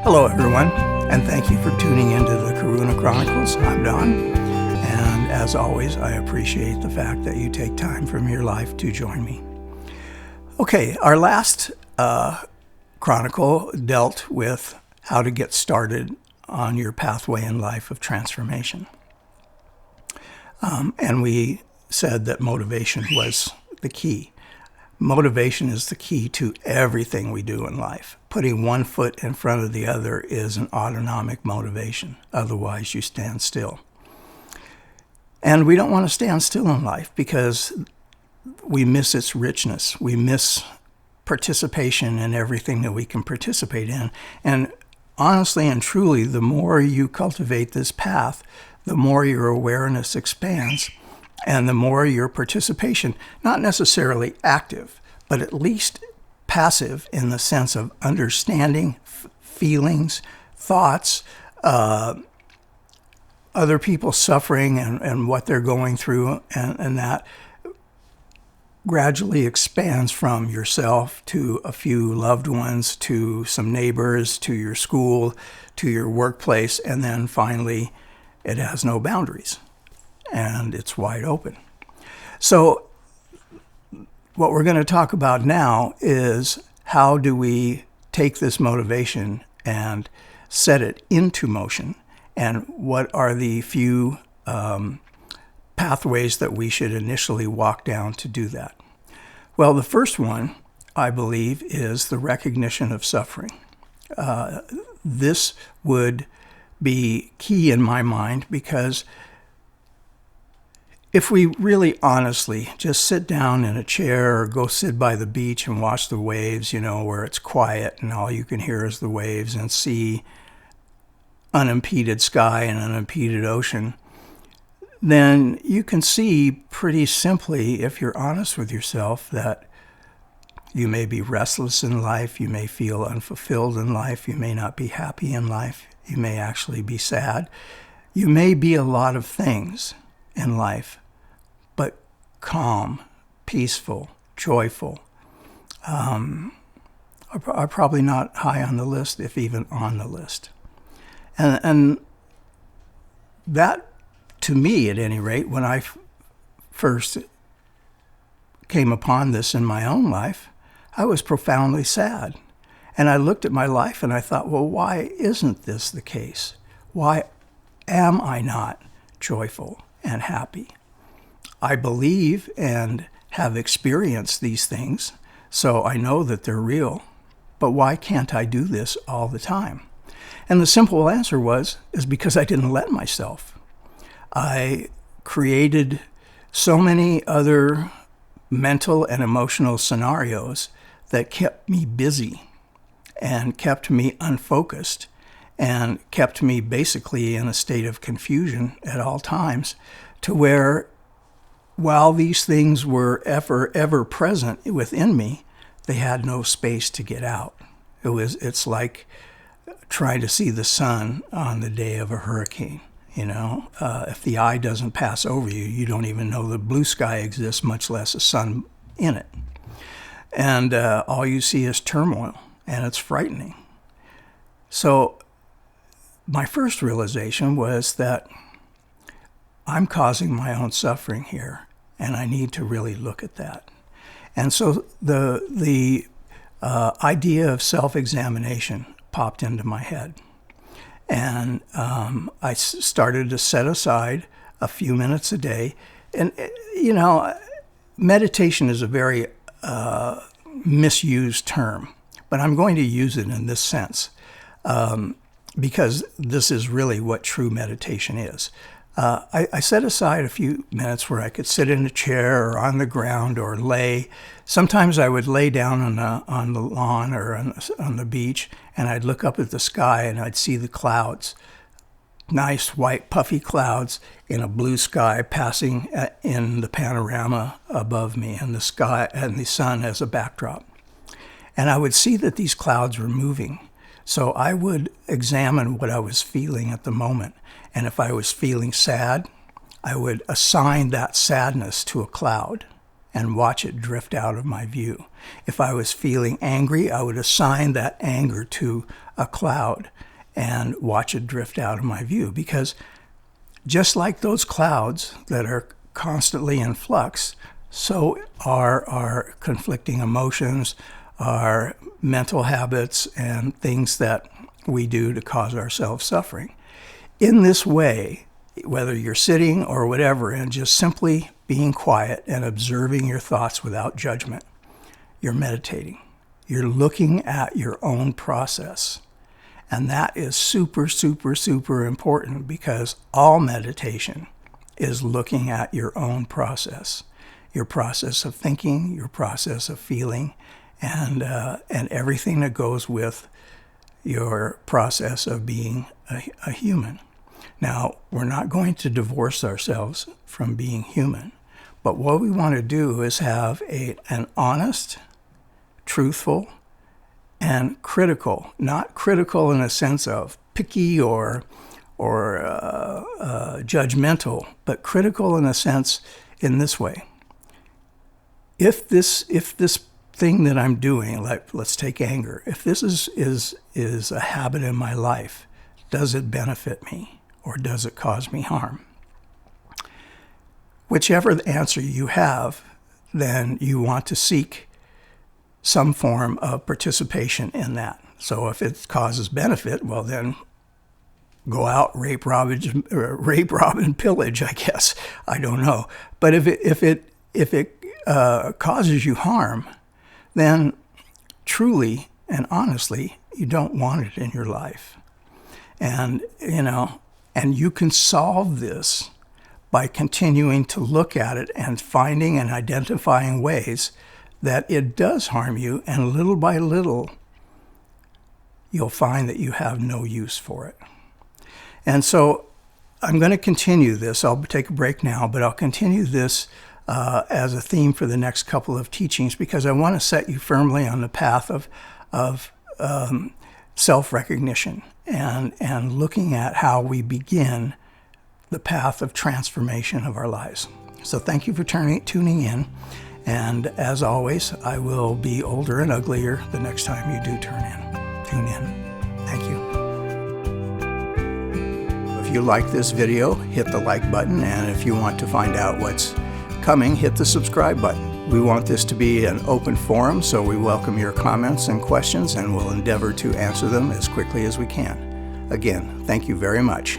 Hello, everyone, and thank you for tuning into the Chronicles. I'm Don, and as always, I appreciate the fact that you take time from your life to join me. Okay, our last chronicle dealt with how to get started on your pathway in life of transformation. And we said that motivation was the key. Motivation is the key to everything we do in life. Putting one foot in front of the other is an autonomic motivation. Otherwise, you stand still. And we don't want to stand still in life because we miss its richness. We miss participation in everything that we can participate in. And honestly and truly, the more you cultivate this path, the more your awareness expands and the more your participation, not necessarily active, but at least passive in the sense of understanding feelings, thoughts, other people suffering and what they're going through, and that gradually expands from yourself to a few loved ones, to some neighbors, to your school, to your workplace, and then finally it has no boundaries and it's wide open. So what we're going to talk about now is how do we take this motivation and set it into motion, and what are the few pathways that we should initially walk down to do that. Well, the first one, I believe, is the recognition of suffering. This would be key in my mind because if we really honestly just sit down in a chair or go sit by the beach and watch the waves, where it's quiet and all you can hear is the waves, and see unimpeded sky and unimpeded ocean, then you can see pretty simply, if you're honest with yourself, that you may be restless in life, you may feel unfulfilled in life, you may not be happy in life, you may actually be sad, you may be a lot of things in life, but calm, peaceful, joyful, are probably not high on the list, if even on the list. And that, to me at any rate, when I first came upon this in my own life, I was profoundly sad. And I looked at my life and I thought, well, why isn't this the case? Why am I not joyful and happy? I believe and have experienced these things, so I know that they're real. But why can't I do this all the time? And the simple answer is because I didn't let myself. I created so many other mental and emotional scenarios that kept me busy and kept me unfocused and kept me basically in a state of confusion at all times, to where while these things were ever present within me, they had no space to get out. It's like trying to see the sun on the day of a hurricane. If the eye doesn't pass over you, you don't even know the blue sky exists, much less a sun in it. And all you see is turmoil, and it's frightening. So my first realization was that I'm causing my own suffering here, and I need to really look at that. And so the idea of self-examination popped into my head. And I started to set aside a few minutes a day. And, meditation is a very misused term, but I'm going to use it in this sense because this is really what true meditation is. I set aside a few minutes where I could sit in a chair or on the ground or lay. Sometimes I would lay down on the lawn or on the beach, and I'd look up at the sky and I'd see the clouds, nice white puffy clouds in a blue sky passing in the panorama above me, and the sky and the sun as a backdrop. And I would see that these clouds were moving. So I would examine what I was feeling at the moment. And if I was feeling sad, I would assign that sadness to a cloud and watch it drift out of my view. If I was feeling angry, I would assign that anger to a cloud and watch it drift out of my view. Because just like those clouds that are constantly in flux, so are our conflicting emotions, our mental habits, and things that we do to cause ourselves suffering. In this way, whether you're sitting or whatever, and just simply being quiet and observing your thoughts without judgment, you're meditating. You're looking at your own process. And that is super, super, super important, because all meditation is looking at your own process. Your process of thinking, your process of feeling, and everything that goes with your process of being a human. Now, we're not going to divorce ourselves from being human, but what we want to do is have an honest, truthful, and critical, not critical in a sense of picky or judgmental, but critical in a sense in this way. If this thing that I'm doing, like let's take anger, if this is a habit in my life, does it benefit me or does it cause me harm? Whichever the answer you have, then you want to seek some form of participation in that. So if it causes benefit, well then go out, rape, rob, and pillage, I guess. I don't know. But if it causes you harm, then truly and honestly, you don't want it in your life. And, and you can solve this by continuing to look at it and finding and identifying ways that it does harm you, and little by little, you'll find that you have no use for it. And so I'm going to continue this. I'll take a break now, but I'll continue this as a theme for the next couple of teachings, because I want to set you firmly on the path of self-recognition and looking at how we begin the path of transformation of our lives. So thank you for tuning in. And as always, I will be older and uglier the next time you do tune in. Thank you. If you like this video, hit the like button. And if you want to find out what's coming, hit the subscribe button. We want this to be an open forum, so we welcome your comments and questions, and we'll endeavor to answer them as quickly as we can. Again, thank you very much.